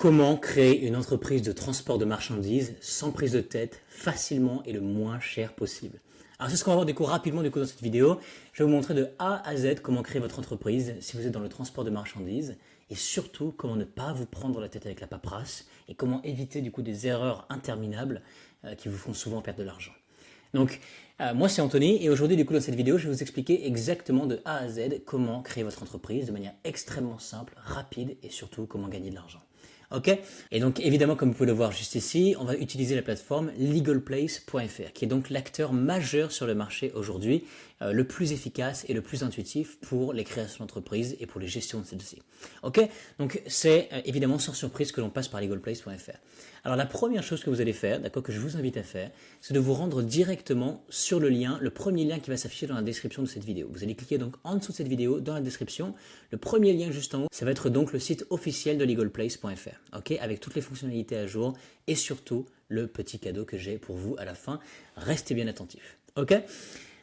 Comment créer une entreprise de transport de marchandises sans prise de tête, facilement et le moins cher possible? Alors c'est ce qu'on va voir rapidement dans cette vidéo. Je vais vous montrer de A à Z comment créer votre entreprise si vous êtes dans le transport de marchandises et surtout comment ne pas vous prendre la tête avec la paperasse et comment éviter des erreurs interminables qui vous font souvent perdre de l'argent. Donc, moi c'est Anthony et aujourd'hui dans cette vidéo je vais vous expliquer exactement de A à Z comment créer votre entreprise de manière extrêmement simple, rapide et surtout comment gagner de l'argent. Ok? Et donc évidemment comme vous pouvez le voir juste ici, on va utiliser la plateforme legalplace.fr qui est donc l'acteur majeur sur le marché aujourd'hui, le plus efficace et le plus intuitif pour les créations d'entreprises et pour les gestions de celles-ci. Ok? Donc c'est évidemment sans surprise que l'on passe par legalplace.fr. Alors la première chose que vous allez faire, d'accord, que je vous invite à faire, c'est de vous rendre directement sur le lien, le premier lien qui va s'afficher dans la description de cette vidéo. Vous allez cliquer donc en dessous de cette vidéo, dans la description, le premier lien juste en haut, ça va être donc le site officiel de legalplace.fr, ok, avec toutes les fonctionnalités à jour et surtout le petit cadeau que j'ai pour vous à la fin. Restez bien attentifs, ok?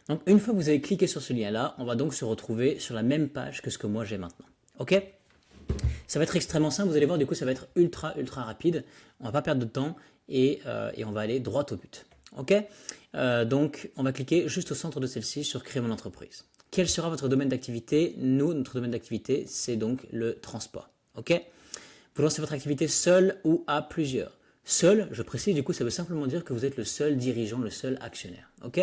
Donc une fois que vous avez cliqué sur ce lien-là, on va donc se retrouver sur la même page que ce que moi j'ai maintenant, ok? Ça va être extrêmement simple, vous allez voir, ça va être ultra rapide. On va pas perdre de temps et on va aller droit au but. Ok? Donc, on va cliquer juste au centre de celle-ci sur créer mon entreprise. Quel sera votre domaine d'activité? Notre domaine d'activité, c'est donc le transport. Ok? Vous lancez votre activité seul ou à plusieurs. Seul, je précise, ça veut simplement dire que vous êtes le seul dirigeant, le seul actionnaire. Ok?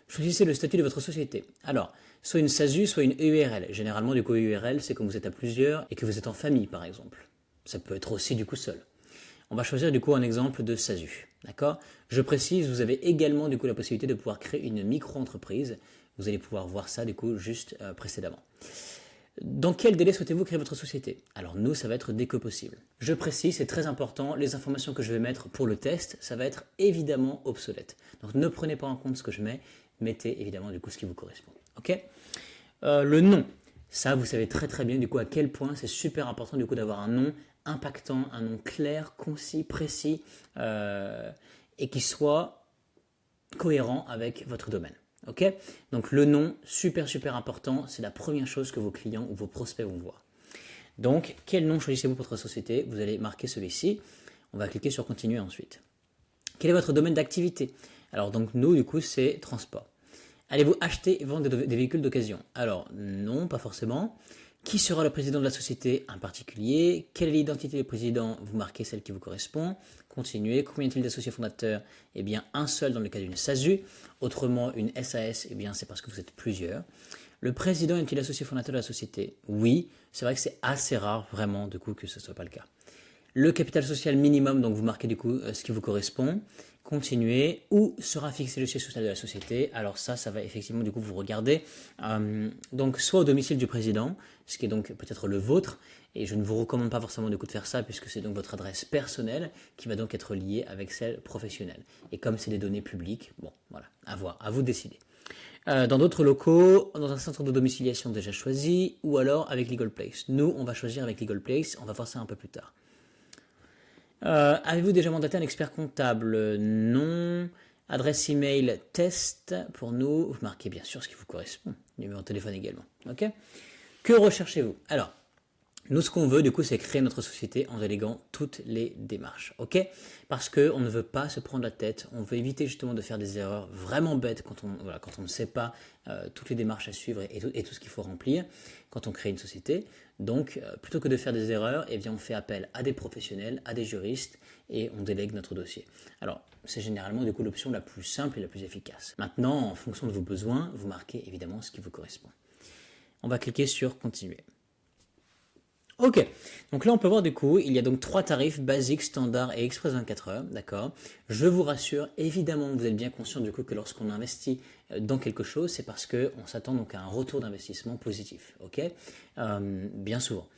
Choisissez le statut de votre société. Alors, soit une SASU, soit une EURL. Généralement, EURL, c'est quand vous êtes à plusieurs et que vous êtes en famille, par exemple. Ça peut être aussi seul. On va choisir un exemple de SASU. D'accord? Je précise, vous avez également la possibilité de pouvoir créer une micro-entreprise. Vous allez pouvoir voir ça juste précédemment. Dans quel délai souhaitez-vous créer votre société? Alors nous, ça va être dès que possible. Je précise, c'est très important, les informations que je vais mettre pour le test, ça va être évidemment obsolète. Donc ne prenez pas en compte ce que je mets, mettez évidemment ce qui vous correspond. Ok? Le nom, ça vous savez très bien à quel point c'est super important d'avoir un nom impactant, un nom clair, concis, précis et qui soit cohérent avec votre domaine. Ok? Donc le nom, super important, c'est la première chose que vos clients ou vos prospects vont voir. Donc, quel nom choisissez-vous pour votre société? Vous allez marquer celui-ci. On va cliquer sur continuer ensuite. Quel est votre domaine d'activité? Alors donc nous, c'est transport. Allez-vous acheter et vendre des véhicules d'occasion? Alors non, pas forcément. Qui sera le président de la société? Un particulier. Quelle est l'identité du président? Vous marquez celle qui vous correspond. Continuez. Combien y a-t-il d'associés fondateurs? Eh bien, un seul dans le cas d'une SASU. Autrement, une SAS, eh bien, c'est parce que vous êtes plusieurs. Le président est-il associé fondateur de la société? Oui, c'est vrai que c'est assez rare, vraiment, que ce ne soit pas le cas. Le capital social minimum, donc vous marquez ce qui vous correspond. Continuez. Où sera fixé le siège social de la société? Alors ça va effectivement vous regarder. Donc soit au domicile du président, ce qui est donc peut-être le vôtre, et je ne vous recommande pas forcément de faire ça puisque c'est donc votre adresse personnelle qui va donc être liée avec celle professionnelle. Et comme c'est des données publiques, bon voilà, à voir, à vous de décider. Dans d'autres locaux, dans un centre de domiciliation déjà choisi, ou alors avec LegalPlace. Nous, on va choisir avec LegalPlace, on va voir ça un peu plus tard. Avez-vous déjà mandaté un expert comptable? Non. Adresse email test pour nous. Vous marquez bien sûr ce qui vous correspond. Numéro de téléphone également. Ok? Que recherchez-vous? Alors, nous, ce qu'on veut, c'est créer notre société en déléguant toutes les démarches. Ok? Parce qu'on ne veut pas se prendre la tête. On veut éviter justement de faire des erreurs vraiment bêtes quand on ne sait pas toutes les démarches à suivre et tout ce qu'il faut remplir quand on crée une société. Donc, plutôt que de faire des erreurs, eh bien, on fait appel à des professionnels, à des juristes et on délègue notre dossier. Alors, c'est généralement l'option la plus simple et la plus efficace. Maintenant, en fonction de vos besoins, vous marquez évidemment ce qui vous correspond. On va cliquer sur continuer. Ok, donc là on peut voir il y a donc 3 tarifs, basique, standard et express 24 heures, d'accord. Je vous rassure, évidemment vous êtes bien conscient que lorsqu'on investit dans quelque chose, c'est parce qu'on s'attend donc à un retour d'investissement positif, ok, bien souvent.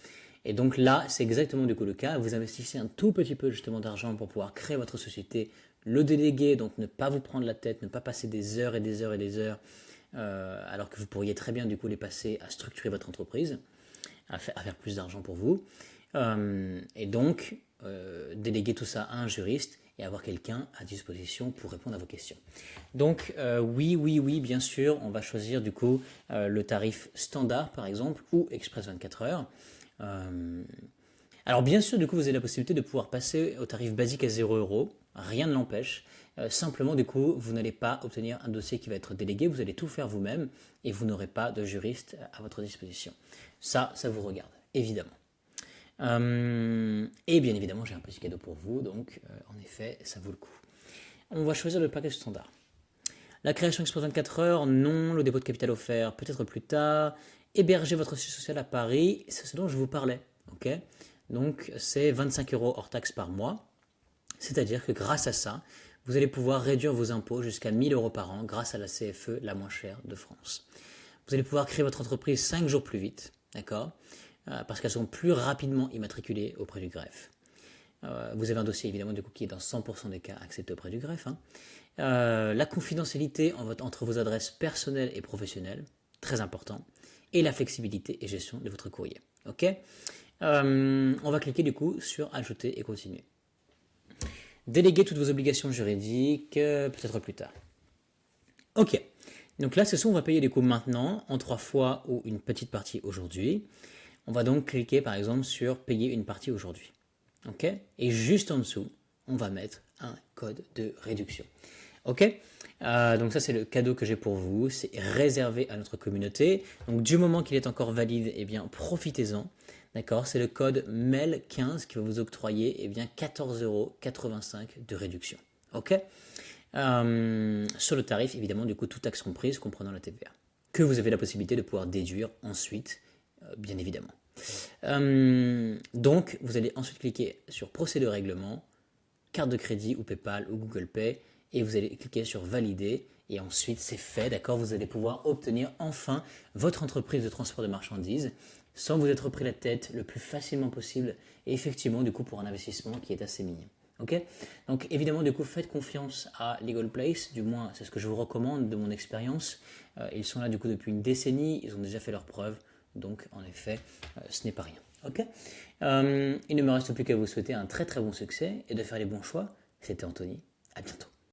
Et donc là, c'est exactement le cas, vous investissez un tout petit peu justement d'argent pour pouvoir créer votre société, le déléguer, donc ne pas vous prendre la tête, ne pas passer des heures et des heures et des heures, alors que vous pourriez très bien les passer à structurer votre entreprise. À faire plus d'argent pour vous. Et donc, déléguer tout ça à un juriste et avoir quelqu'un à disposition pour répondre à vos questions. Donc, oui, bien sûr, on va choisir le tarif standard, par exemple, ou Express 24 heures. Alors bien sûr, du coup, vous avez la possibilité de pouvoir passer au tarif basique à 0 €, rien ne l'empêche. Simplement, du coup, vous n'allez pas obtenir un dossier qui va être délégué, vous allez tout faire vous-même et vous n'aurez pas de juriste à votre disposition. Ça vous regarde, évidemment. Et bien évidemment, j'ai un petit cadeau pour vous, donc en effet, ça vaut le coup. On va choisir le package standard. La création express 24 heures, non. Le dépôt de capital offert, peut-être plus tard. Héberger votre siège social à Paris, c'est ce dont je vous parlais. Ok, donc c'est 25 € hors taxe par mois. C'est-à-dire que grâce à ça, vous allez pouvoir réduire vos impôts jusqu'à 1 000 € par an grâce à la CFE la moins chère de France. Vous allez pouvoir créer votre entreprise 5 jours plus vite, d'accord, parce qu'elles sont plus rapidement immatriculées auprès du greffe. Vous avez un dossier évidemment du coup qui est dans 100% des cas accepté auprès du greffe. La confidentialité entre vos adresses personnelles et professionnelles, très important, et la flexibilité et gestion de votre courrier. Ok, on va cliquer du coup sur ajouter et continuer. Déléguer toutes vos obligations juridiques, peut-être plus tard. Ok, donc là c'est soit on va payer du coup maintenant en 3 fois ou une petite partie aujourd'hui. On va donc cliquer par exemple sur payer une partie aujourd'hui. Ok, et juste en dessous, on va mettre un code de réduction. Ok, donc ça c'est le cadeau que j'ai pour vous, c'est réservé à notre communauté. Donc du moment qu'il est encore valide, eh bien profitez-en. D'accord, c'est le code MEL15 qui va vous octroyer 14,85 € de réduction. Ok, sur le tarif évidemment du coup toute taxe comprise comprenant la TVA, que vous avez la possibilité de pouvoir déduire ensuite, bien évidemment. Donc vous allez ensuite cliquer sur procéder au règlement, carte de crédit ou PayPal ou Google Pay, et vous allez cliquer sur valider et ensuite c'est fait, d'accord, vous allez pouvoir obtenir enfin votre entreprise de transport de marchandises sans vous être pris la tête le plus facilement possible et effectivement du coup pour un investissement qui est assez minime. Ok, donc évidemment du coup faites confiance à Legal Place, du moins c'est ce que je vous recommande de mon expérience. Ils sont là du coup depuis une décennie, ils ont déjà fait leurs preuves, donc en effet ce n'est pas rien. Ok, il ne me reste plus qu'à vous souhaiter un très très bon succès et de faire les bons choix. C'était Anthony, à bientôt.